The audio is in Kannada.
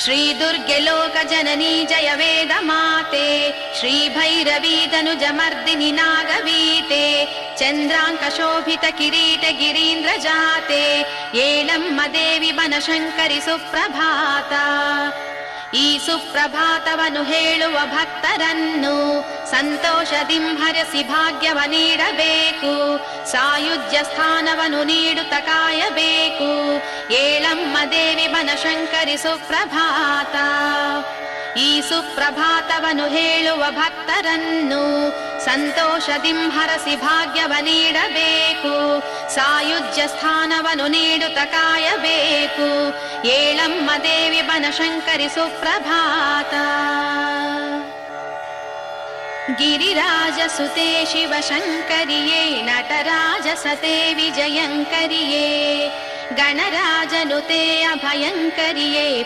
ಶ್ರೀ ದುರ್ಗೆ ಲೋಕ ಜನನೀ ಜಯ ವೇದ ಮಾತೆ, ಶ್ರೀ ಭೈರವೀ ಧನುಜ ಮರ್ದಿನಿ ನಾಗವೀತೆ, ಚಂದ್ರಾಂಕ ಶೋಭಿತ ಕಿರೀಟ ಗಿರೀಂದ್ರ ಜಾತೆ, ಏಳಮ್ಮ ದೇವಿ ಬನಶಂಕರಿ ಸುಪ್ರಭಾತ. ಈ ಸುಪ್ರಭಾತವನ್ನು ಹೇಳುವ ಭಕ್ತರನ್ನು ಸಂತೋಷದಿಂಹರಿಸಿ ಭಾಗ್ಯವ ನೀಡಬೇಕು, ಸಾಯುಜ್ಯ ಸ್ಥಾನವನ್ನು ನೀಡುತ್ತ ಕಾಯಬೇಕು. ಏಳಮ್ಮ ದೇವಿ ಬನಶಂಕರಿ ಸುಪ್ರಭಾತ. ಈ ಸುಪ್ರಭಾತವನ್ನು ಹೇಳುವ ಭಕ್ತರನ್ನು ಸಂತೋಷದಿಂಹರಿಸಿ ಭಾಗ್ಯವ ನೀಡಬೇಕು, ಸಾಯುಜ್ಯ ಸ್ಥಾನವನ್ನು ನೀಡುತ್ತ ಕಾಯಬೇಕು. ಏಳಮ್ಮ ದೇವಿ ಬನಶಂಕರಿ ಸುಪ್ರಭಾತ. ಗಿರಿರಾಜ ಸುತೆ ಶಿವಶಂಕರಿಯೇ, ನಟರಾಜ ಸತೆ ವಿಜಯಂಕರಿಯೇ, ಗಣರಾಜನುತೆ ಅಭಯಂಕರಿಯೇ,